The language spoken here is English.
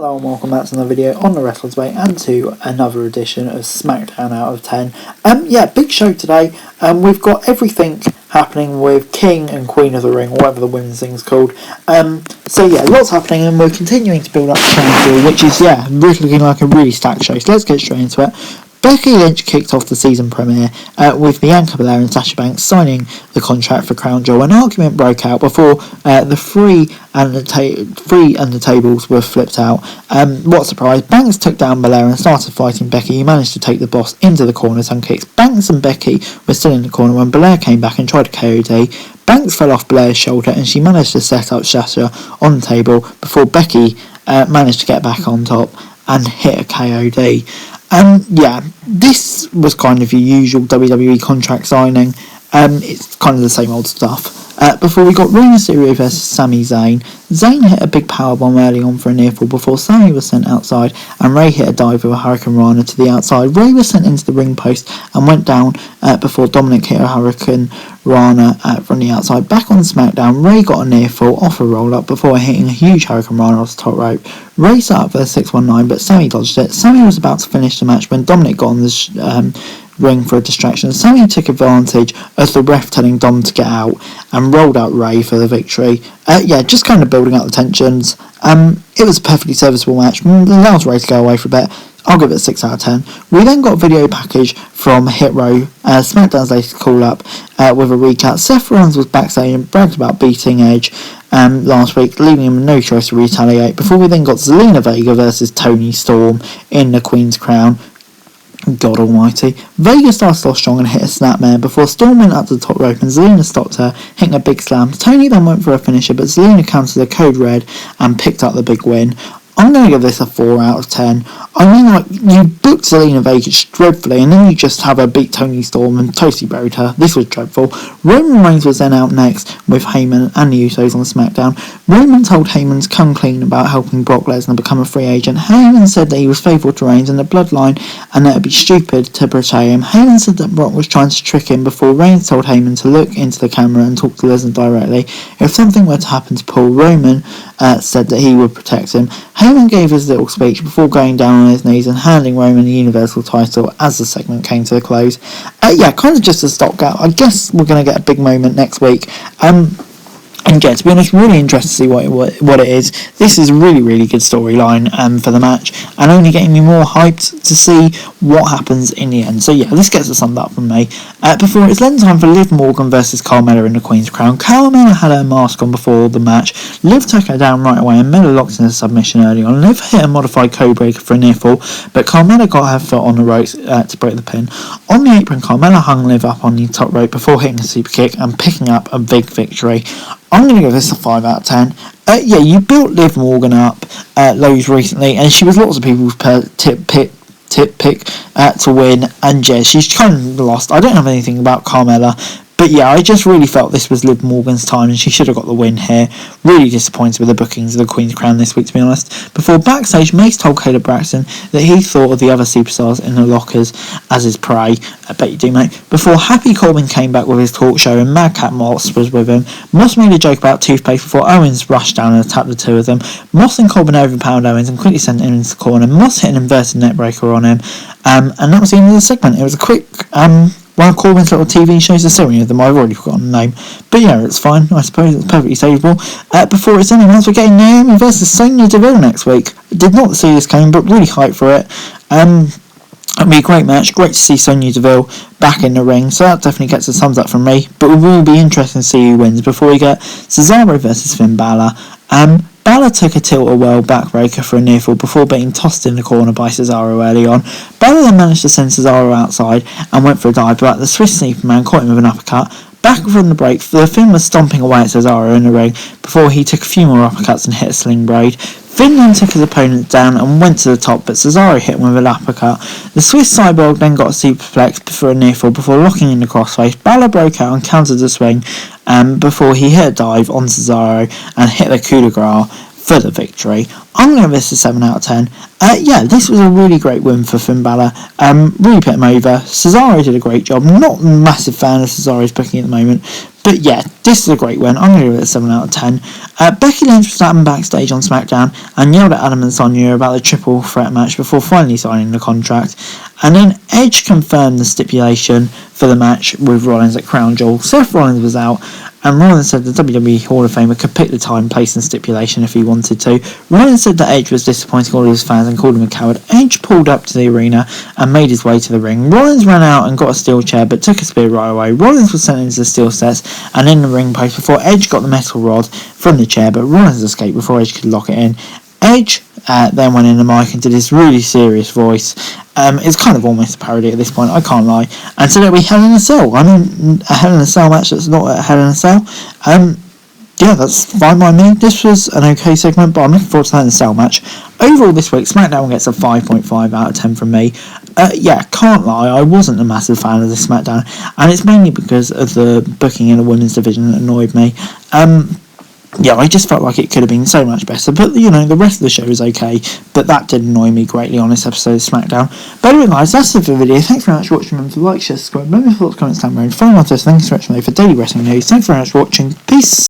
Hello and welcome back to another video on the Wrestler's Way and to another edition of Smackdown Out of 10. Big show today. We've got everything happening with King and Queen of the Ring, or whatever the women's thing's called. Lots happening, and we're continuing to build up the show, which is, looking like a really stacked show. So let's get straight into it. Becky Lynch kicked off the season premiere with Bianca Belair and Sasha Banks signing the contract for Crown Jewel. An argument broke out before the three tables were flipped out. What a surprise. Banks took down Belair and started fighting Becky, who managed to take the boss into the corner with some kicks. Banks and Becky were still in the corner when Belair came back and tried to KOD. Banks fell off Blair's shoulder and she managed to set up Sasha on the table before Becky managed to get back on top and hit a KOD. This was kind of your usual WWE contract signing. It's kind of the same old stuff. Before we got Rey Mysterio versus Sami Zayn. Zayn hit a big powerbomb early on for a near fall before Sami was sent outside, and Rey hit a dive with a Hurricane Rana to the outside. Rey was sent into the ring post and went down before Dominic hit a Hurricane Rana from the outside. Back on SmackDown, Rey got a near fall off a roll up before hitting a huge Hurricane Rana off the top rope. Rey set up for a 619, but Sami dodged it. Sami was about to finish the match when Dominic got on the ring for a distraction. Sami took advantage of the ref telling Dom to get out and rolled out Rey for the victory. Just kind of building up the tensions. It was a perfectly serviceable match. Allows Rey to go away for a bit. I'll give it a 6 out of 10. We then got a video package from Hit Row, SmackDown's latest call-up, with a recap. Seth Rollins was backstage and bragged about beating Edge last week, leaving him no choice to retaliate. Before we then got Selena Vega versus Toni Storm in the Queen's Crown. God almighty. Vega started off strong and hit a snapmare before Storm went up to the top rope and Zelina stopped her, hitting a big slam. Toni then went for a finisher, but Zelina countered the code red and picked up the big win. I'm going to give this a 4 out of 10. You booked Zelina Vega dreadfully, and then you just have her beat Toni Storm and totally buried her. This was dreadful. Roman Reigns was then out next with Heyman and the Usos on SmackDown. Roman told Heyman to come clean about helping Brock Lesnar become a free agent. Heyman said that he was faithful to Reigns and the bloodline, and that it would be stupid to betray him. Heyman said that Brock was trying to trick him before Reigns told Heyman to look into the camera and talk to Lesnar directly. If something were to happen to Paul, Roman said that he would protect him. Heyman gave his little speech before going down on his knees and handing Roman the Universal title as the segment came to a close. Kind of just a stopgap. I guess we're going to get a big moment next week. To be honest, really interested to see what it is. This is a really, really good storyline for the match, and only getting me more hyped to see what happens in the end. So this gets a summed up from me. Before it's then time for Liv Morgan versus Carmella in the Queen's Crown. Carmella had her mask on before the match. Liv took her down right away and Mella locked in a submission early on. Liv hit a modified code breaker for a near fall, but Carmella got her foot on the ropes to break the pin. On the apron, Carmella hung Liv up on the top rope before hitting a super kick and picking up a big victory. I'm going to give this a 5 out of 10. You built Liv Morgan up loads recently, and she was lots of people's tip pick to win, and she's kind of lost. I don't have anything about Carmella, but I just really felt this was Liv Morgan's time, and she should have got the win here. Really disappointed with the bookings of the Queen's Crown this week, to be honest. Before backstage, Mace told Caleb Braxton that he thought of the other superstars in the lockers as his prey. I bet you do, mate. Before Happy Corbin came back with his talk show and Madcap Moss was with him, Moss made a joke about toothpaste before Owens rushed down and attacked the two of them. Moss and Corbin overpowered Owens and quickly sent him into the corner. Moss hit an inverted neckbreaker on him, and that was the end of the segment. It was a quick one of Corbin's little TV shows, there's so many of them, I've already forgotten the name. But it's fine, I suppose, it's perfectly savable. Before it's anyone else, we're getting Naomi versus Sonya Deville next week. Did not see this coming, but really hyped for it. It'll be a great match, great to see Sonya Deville back in the ring, so that definitely gets a thumbs up from me. But it will be interesting to see who wins before we get Cesaro versus Finn Balor. Balor took a tilt-a-whirl backbreaker for a near fall before being tossed in the corner by Cesaro early on. Balor then managed to send Cesaro outside and went for a dive, but the Swiss Superman caught him with an uppercut. Back from the break, the Finn was stomping away at Cesaro in the ring before he took a few more uppercuts and hit a sling braid. Finn then took his opponent down and went to the top, but Cesaro hit him with an uppercut. The Swiss Cyborg then got a superplex for a near fall before locking in the crossface. Balor broke out and countered the swing before he hit a dive on Cesaro and hit the coup de grace for the victory. I'm going to give this a 7 out of 10. This was a really great win for Finn Balor. Really put him over. Cesaro did a great job. Not a massive fan of Cesaro's booking at the moment, but This is a great win. I'm going to give it a 7 out of 10. Becky Lynch was standing backstage on Smackdown and yelled at Adam and Sonya about the triple threat match before finally signing the contract. And then Edge confirmed the stipulation for the match with Rollins at Crown Jewel. Seth Rollins was out, and Rollins said the WWE Hall of Famer could pick the time, place and stipulation if he wanted to. Rollins said that Edge was disappointing all of his fans and called him a coward. Edge pulled up to the arena and made his way to the ring. Rollins ran out and got a steel chair but took a spear right away. Rollins was sent into the steel sets and in the ring post before Edge got the metal rod from the chair, but Rollins escaped before Edge could lock it in. Edge then went in the mic and did this really serious voice. It's kind of almost a parody at this point, I can't lie. And so it'll be Hell in a Cell. I mean, a Hell in a Cell match that's not a Hell in a Cell. Yeah, that's fine by me. This was an okay segment, but I'm looking forward to the Hell in a Cell match. Overall this week, SmackDown gets a 5.5 out of 10 from me. Can't lie, I wasn't a massive fan of this SmackDown, and it's mainly because of the booking in the women's division that annoyed me. I just felt like it could have been so much better, but the rest of the show is okay, but that did annoy me greatly on this episode of SmackDown. But anyway guys, that's it for the video. Thanks very much for watching. Remember to like, share, subscribe, remember your thoughts, comments down below, follow my Twitter, thanks very much for daily wrestling news. Thanks very much for watching, peace.